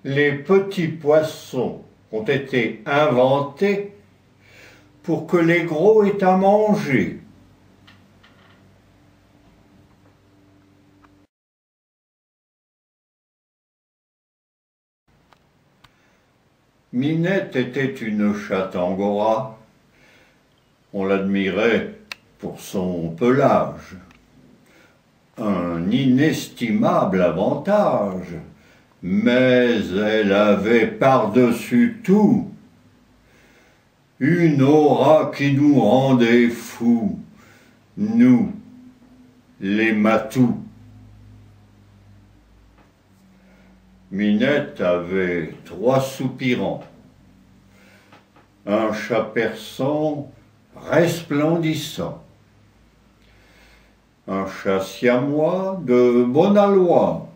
Les petits poissons ont été inventés pour que les gros aient à manger. Minette était une chatte angora. On l'admirait pour son pelage. Un inestimable avantage, mais elle avait par-dessus tout une aura qui nous rendait fous, nous, les matous. Minette avait 3 soupirants, un chat persan resplendissant, un chat siamois de bonne aloi,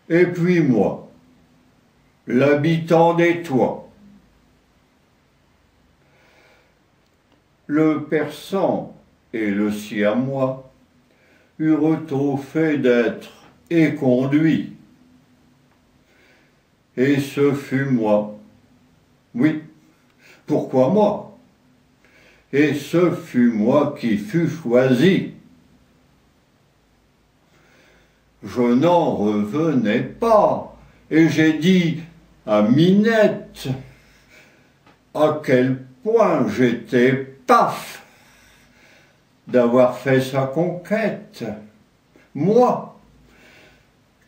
et puis moi, l'habitant des toits. Le persan et le siamois eurent au fait d'être éconduits. Et ce fut moi. Oui, pourquoi moi? Et ce fut moi qui fus choisi. Je n'en revenais pas, et j'ai dit à Minette à quel point j'étais paf d'avoir fait sa conquête. Moi,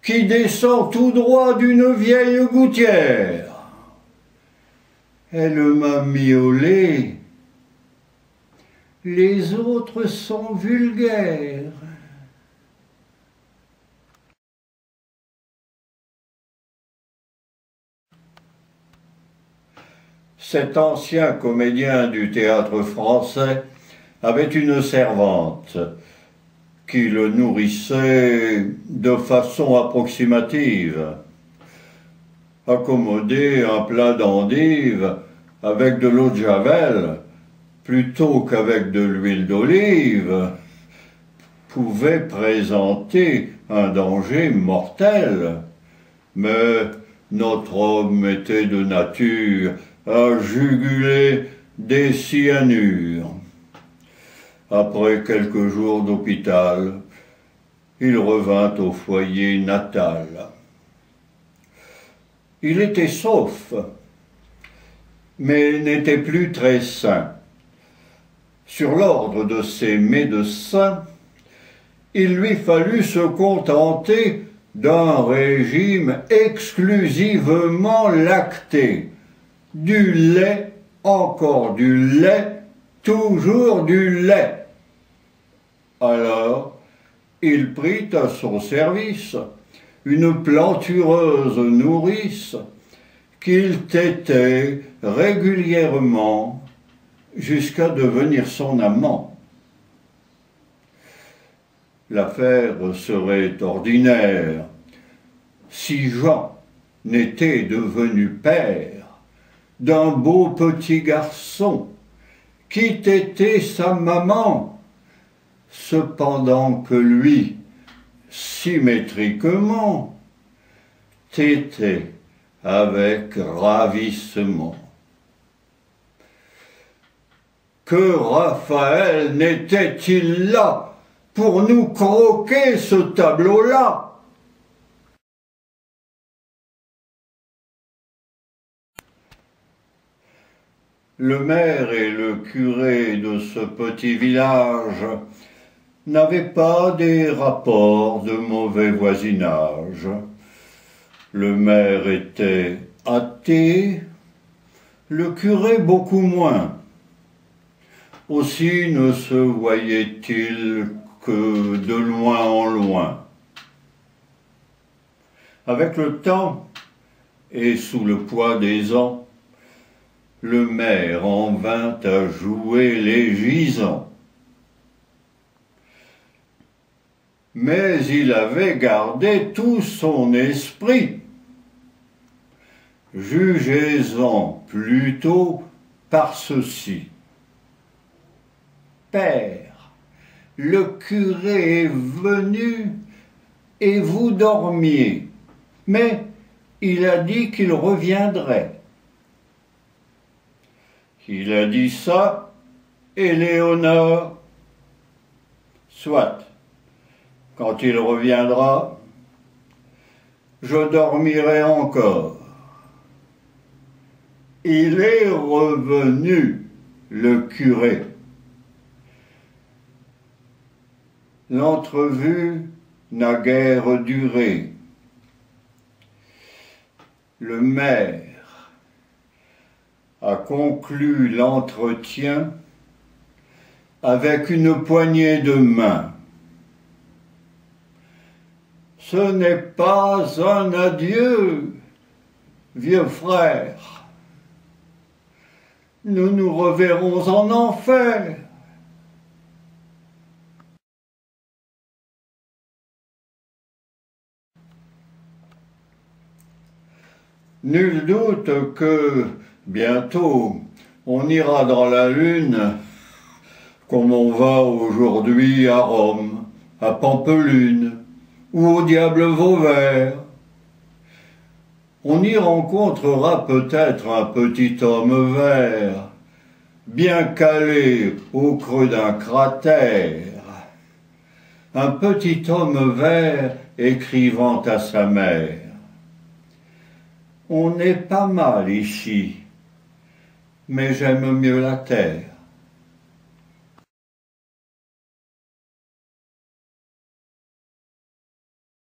qui descend tout droit d'une vieille gouttière. Elle m'a miaulé. Les autres sont vulgaires. Cet ancien comédien du théâtre français avait une servante qui le nourrissait de façon approximative. Accommoder un plat d'endives avec de l'eau de javel plutôt qu'avec de l'huile d'olive pouvait présenter un danger mortel. Mais notre homme était de nature à juguler des cyanures. Après quelques jours d'hôpital, il revint au foyer natal. Il était sauf, mais n'était plus très sain. Sur l'ordre de ses médecins, il lui fallut se contenter d'un régime exclusivement lacté. Du lait, encore du lait, toujours du lait. Alors, il prit à son service une plantureuse nourrice qu'il tétait régulièrement jusqu'à devenir son amant. L'affaire serait ordinaire si Jean n'était devenu père d'un beau petit garçon qui tétait sa maman, cependant que lui, symétriquement, tétait avec ravissement. Que Raphaël n'était-il là pour nous croquer ce tableau-là? Le maire et le curé de ce petit village n'avaient pas des rapports de mauvais voisinage. Le maire était athée, le curé beaucoup moins. Aussi ne se voyait-il que de loin en loin. Avec le temps et sous le poids des ans, le maire en vint à jouer les gisants. Mais il avait gardé tout son esprit. Jugez-en plutôt par ceci. Père, le curé est venu et vous dormiez, mais il a dit qu'il reviendrait. Il a dit ça, Éléonore. Soit, quand il reviendra, je dormirai encore. Il est revenu, le curé. L'entrevue n'a guère duré. Le maire a conclu l'entretien avec une poignée de main. Ce n'est pas un adieu, vieux frère. Nous nous reverrons en enfer. Nul doute que, bientôt, on ira dans la lune, comme on va aujourd'hui à Rome, à Pampelune, ou au diable Vauvert. On y rencontrera peut-être un petit homme vert, bien calé au creux d'un cratère. Un petit homme vert écrivant à sa mère. On n'est pas mal ici, mais j'aime mieux la terre.